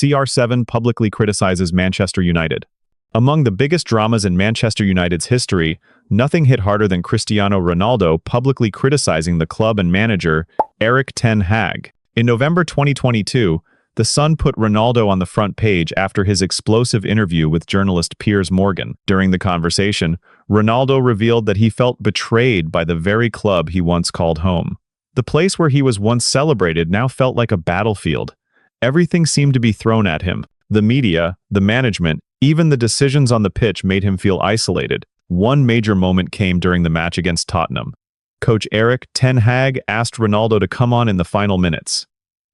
CR7 publicly criticizes Manchester United. Among the biggest dramas in Manchester United's history, nothing hit harder than Cristiano Ronaldo publicly criticizing the club and manager, Erik ten Hag. In November 2022, The Sun put Ronaldo on the front page after his explosive interview with journalist Piers Morgan. During the conversation, Ronaldo revealed that he felt betrayed by the very club he once called home. The place where he was once celebrated now felt like a battlefield. Everything seemed to be thrown at him. The media, the management, even the decisions on the pitch made him feel isolated. One major moment came during the match against Tottenham. Coach Erik ten Hag asked Ronaldo to come on in the final minutes.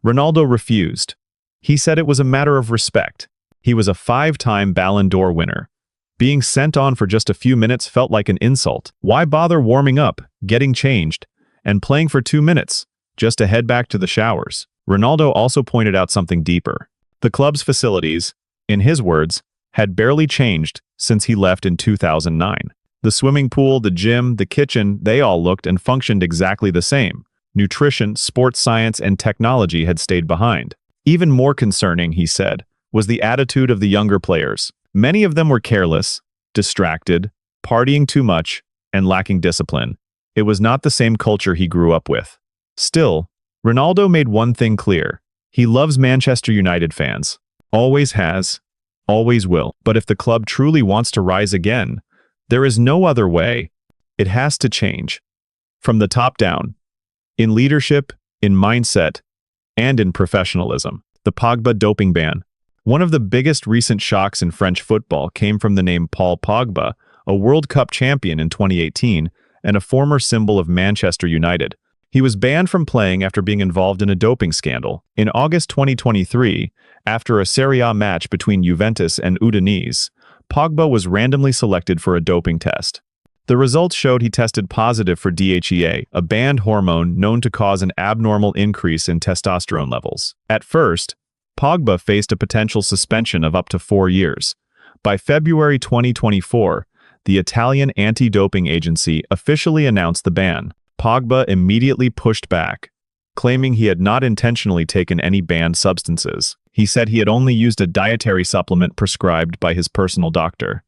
Ronaldo refused. He said it was a matter of respect. He was a 5-time Ballon d'Or winner. Being sent on for just a few minutes felt like an insult. Why bother warming up, getting changed, and playing for 2 minutes, just to head back to the showers? Ronaldo also pointed out something deeper. The club's facilities, in his words, had barely changed since he left in 2009. The swimming pool, the gym, the kitchen, they all looked and functioned exactly the same. Nutrition, sports science, and technology had stayed behind. Even more concerning, he said, was the attitude of the younger players. Many of them were careless, distracted, partying too much, and lacking discipline. It was not the same culture he grew up with. Still, Ronaldo made one thing clear. He loves Manchester United fans. Always has, always will. But if the club truly wants to rise again, there is no other way. It has to change. From the top down. In leadership, in mindset, and in professionalism. The Pogba doping ban. One of the biggest recent shocks in French football came from the name Paul Pogba, a World Cup champion in 2018 and a former symbol of Manchester United. He was banned from playing after being involved in a doping scandal. In August 2023, after a Serie A match between Juventus and Udinese, Pogba was randomly selected for a doping test. The results showed he tested positive for DHEA, a banned hormone known to cause an abnormal increase in testosterone levels. At first, Pogba faced a potential suspension of up to 4 years. By February 2024, the Italian anti-doping agency officially announced the ban. Pogba immediately pushed back, claiming he had not intentionally taken any banned substances. He said he had only used a dietary supplement prescribed by his personal doctor.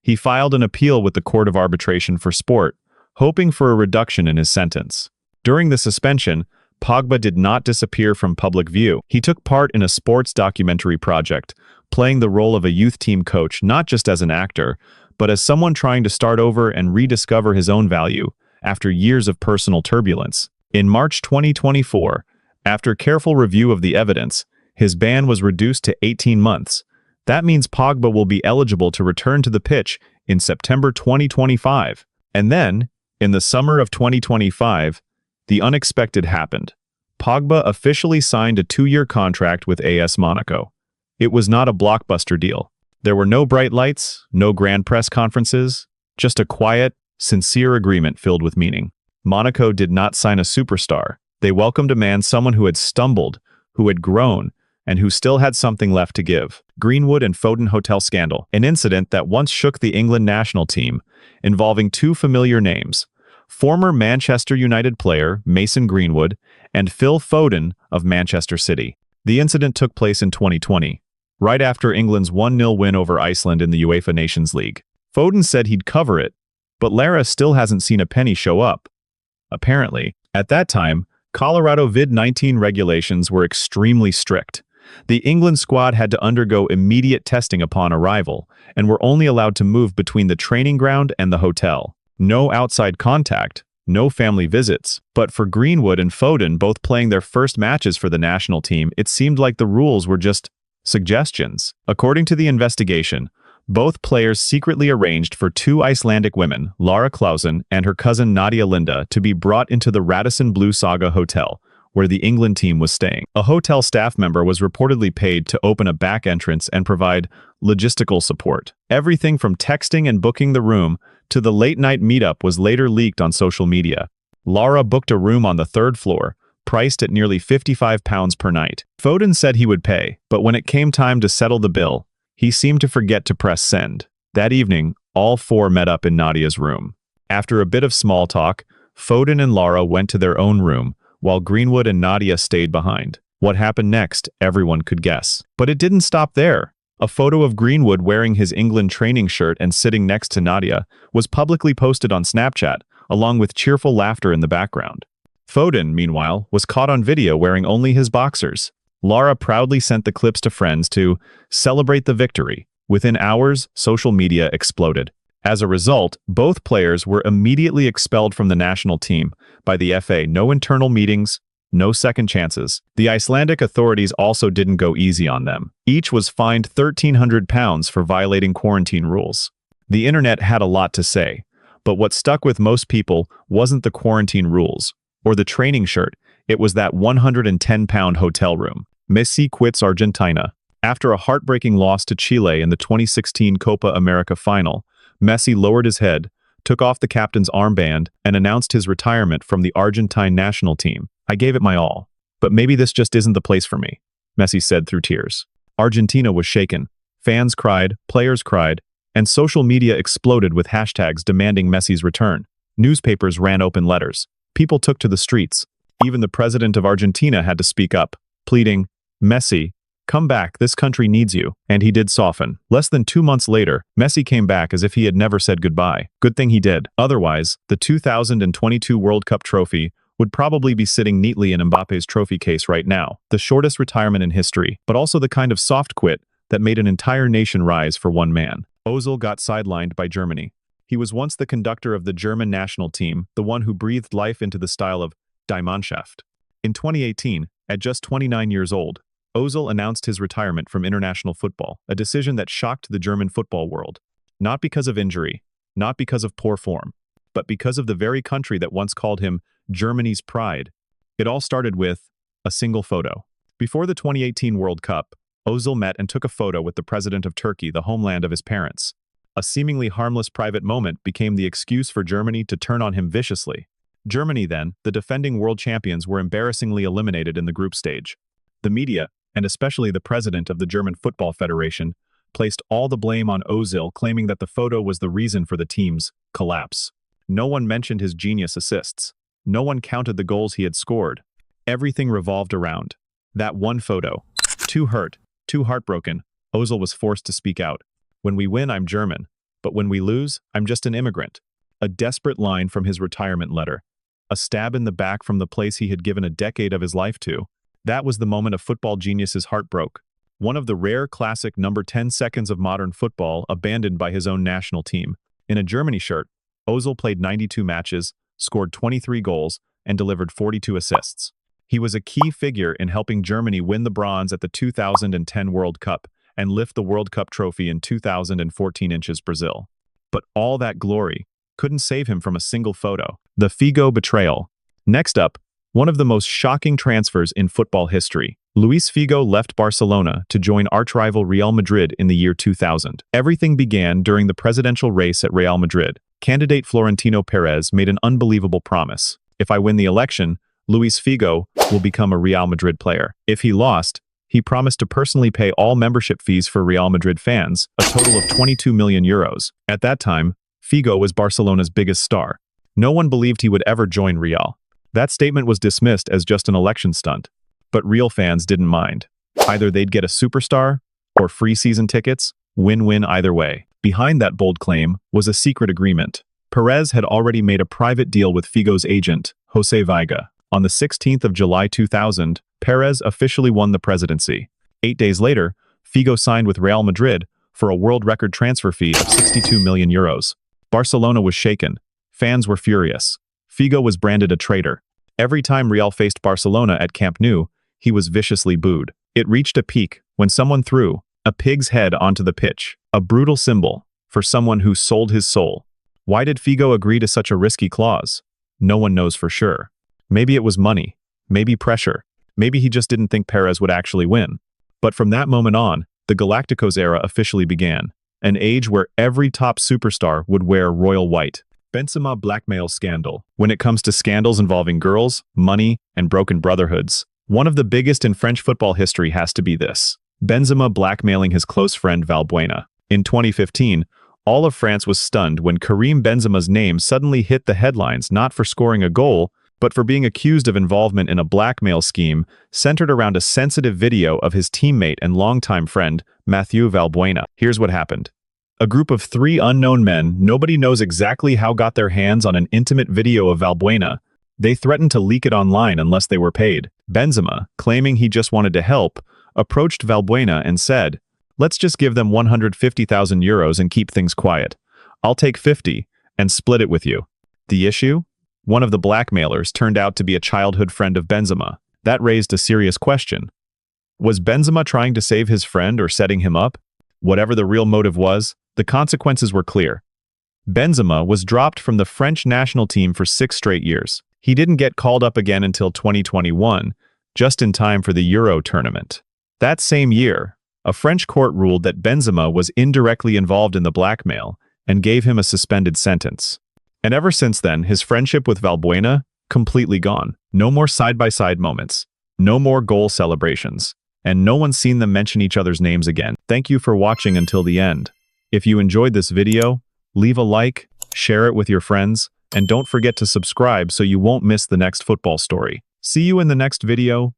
He filed an appeal with the Court of Arbitration for Sport, hoping for a reduction in his sentence. During the suspension, Pogba did not disappear from public view. He took part in a sports documentary project, playing the role of a youth team coach not just as an actor, but as someone trying to start over and rediscover his own value after years of personal turbulence. In March 2024, after careful review of the evidence, his ban was reduced to 18 months. That means Pogba will be eligible to return to the pitch in September 2025. And then, in the summer of 2025, the unexpected happened. Pogba officially signed a 2-year contract with AS Monaco. It was not a blockbuster deal. There were no bright lights, no grand press conferences, just a quiet, sincere agreement filled with meaning. Monaco did not sign a superstar. They welcomed a man, someone who had stumbled, who had grown, and who still had something left to give. Greenwood and Foden hotel scandal, an incident that once shook the England national team, involving 2 familiar names, former Manchester United player Mason Greenwood and Phil Foden of Manchester City. The incident took place in 2020, right after England's 1-0 win over Iceland in the UEFA Nations League. Foden said he'd cover it, but Lara still hasn't seen a penny show up. Apparently, at that time, Colorado COVID-19 regulations were extremely strict. The England squad had to undergo immediate testing upon arrival, and were only allowed to move between the training ground and the hotel. No outside contact, no family visits. But for Greenwood and Foden, both playing their first matches for the national team, it seemed like the rules were just suggestions. According to the investigation, both players secretly arranged for 2 Icelandic women, Lara Clausen and her cousin Nadia Linda, to be brought into the Radisson Blu Saga Hotel, where the England team was staying. A hotel staff member was reportedly paid to open a back entrance and provide logistical support. Everything from texting and booking the room to the late-night meetup was later leaked on social media. Lara booked a room on the 3rd floor, priced at nearly £55 per night. Foden said he would pay, but when it came time to settle the bill, he seemed to forget to press send. That evening, all 4 met up in Nadia's room. After a bit of small talk, Foden and Lara went to their own room, while Greenwood and Nadia stayed behind. What happened next, everyone could guess. But it didn't stop there. A photo of Greenwood wearing his England training shirt and sitting next to Nadia was publicly posted on Snapchat, along with cheerful laughter in the background. Foden, meanwhile, was caught on video wearing only his boxers. Lara proudly sent the clips to friends to celebrate the victory. Within hours, social media exploded. As a result, both players were immediately expelled from the national team by the FA. No internal meetings, no second chances. The Icelandic authorities also didn't go easy on them. Each was fined £1,300 for violating quarantine rules. The internet had a lot to say, but what stuck with most people wasn't the quarantine rules or the training shirt. It was that £110 hotel room. Messi quits Argentina. After a heartbreaking loss to Chile in the 2016 Copa America final, Messi lowered his head, took off the captain's armband, and announced his retirement from the Argentine national team. "I gave it my all, but maybe this just isn't the place for me," Messi said through tears. Argentina was shaken. Fans cried, players cried, and social media exploded with hashtags demanding Messi's return. Newspapers ran open letters. People took to the streets. Even the president of Argentina had to speak up, pleading, "Messi, come back, this country needs you." And he did soften. Less than 2 months later, Messi came back as if he had never said goodbye. Good thing he did. Otherwise, the 2022 World Cup trophy would probably be sitting neatly in Mbappe's trophy case right now. The shortest retirement in history, but also the kind of soft quit that made an entire nation rise for one man. Ozil got sidelined by Germany. He was once the conductor of the German national team, the one who breathed life into the style of Die Mannschaft. In 2018, at just 29 years old, Ozil announced his retirement from international football, a decision that shocked the German football world. Not because of injury, not because of poor form, but because of the very country that once called him Germany's pride. It all started with a single photo. Before the 2018 World Cup, Ozil met and took a photo with the president of Turkey, the homeland of his parents. A seemingly harmless private moment became the excuse for Germany to turn on him viciously. Germany then, the defending world champions, were embarrassingly eliminated in the group stage. The media, and especially the president of the German Football Federation, placed all the blame on Ozil, claiming that the photo was the reason for the team's collapse. No one mentioned his genius assists. No one counted the goals he had scored. Everything revolved around that one photo. Too hurt, too heartbroken, Ozil was forced to speak out. "When we win, I'm German, but when we lose, I'm just an immigrant." A desperate line from his retirement letter. A stab in the back from the place he had given a decade of his life to. That was the moment a football genius's heart broke. One of the rare classic number 10 seconds of modern football abandoned by his own national team. In a Germany shirt, Ozil played 92 matches, scored 23 goals, and delivered 42 assists. He was a key figure in helping Germany win the bronze at the 2010 World Cup and lift the World Cup trophy in 2014 in Brazil. But all that glory couldn't save him from a single photo. The Figo betrayal. Next up, one of the most shocking transfers in football history. Luis Figo left Barcelona to join archrival Real Madrid in the year 2000. Everything began during the presidential race at Real Madrid. Candidate Florentino Perez made an unbelievable promise. "If I win the election, Luis Figo will become a Real Madrid player." If he lost, he promised to personally pay all membership fees for Real Madrid fans, a total of €22 million. At that time, Figo was Barcelona's biggest star. No one believed he would ever join Real. That statement was dismissed as just an election stunt. But real fans didn't mind. Either they'd get a superstar or free season tickets, win-win either way. Behind that bold claim was a secret agreement. Perez had already made a private deal with Figo's agent, Jose Veiga. On the 16th of July 2000, Perez officially won the presidency. 8 days later, Figo signed with Real Madrid for a world record transfer fee of €62 million. Barcelona was shaken. Fans were furious. Figo was branded a traitor. Every time Real faced Barcelona at Camp Nou, he was viciously booed. It reached a peak when someone threw a pig's head onto the pitch, a brutal symbol for someone who sold his soul. Why did Figo agree to such a risky clause? No one knows for sure. Maybe it was money, maybe pressure, maybe he just didn't think Perez would actually win. But from that moment on, the Galacticos era officially began, an age where every top superstar would wear royal white. Benzema blackmail scandal. When it comes to scandals involving girls, money, and broken brotherhoods, one of the biggest in French football history has to be this: Benzema blackmailing his close friend Valbuena. In 2015, all of France was stunned when Karim Benzema's name suddenly hit the headlines, not for scoring a goal, but for being accused of involvement in a blackmail scheme centered around a sensitive video of his teammate and longtime friend, Mathieu Valbuena. Here's what happened. A group of 3 unknown men, nobody knows exactly how, got their hands on an intimate video of Valbuena. They threatened to leak it online unless they were paid. Benzema, claiming he just wanted to help, approached Valbuena and said, "Let's just give them 150,000 euros and keep things quiet. I'll take 50 and split it with you." The issue? One of the blackmailers turned out to be a childhood friend of Benzema. That raised a serious question. Was Benzema trying to save his friend or setting him up? Whatever the real motive was, the consequences were clear. Benzema was dropped from the French national team for 6 straight years. He didn't get called up again until 2021, just in time for the Euro tournament. That same year, a French court ruled that Benzema was indirectly involved in the blackmail and gave him a suspended sentence. And ever since then, his friendship with Valbuena, completely gone. No more side-by-side moments, no more goal celebrations, and no one's seen them mention each other's names again. Thank you for watching until the end. If you enjoyed this video, leave a like, share it with your friends, and don't forget to subscribe so you won't miss the next football story. See you in the next video.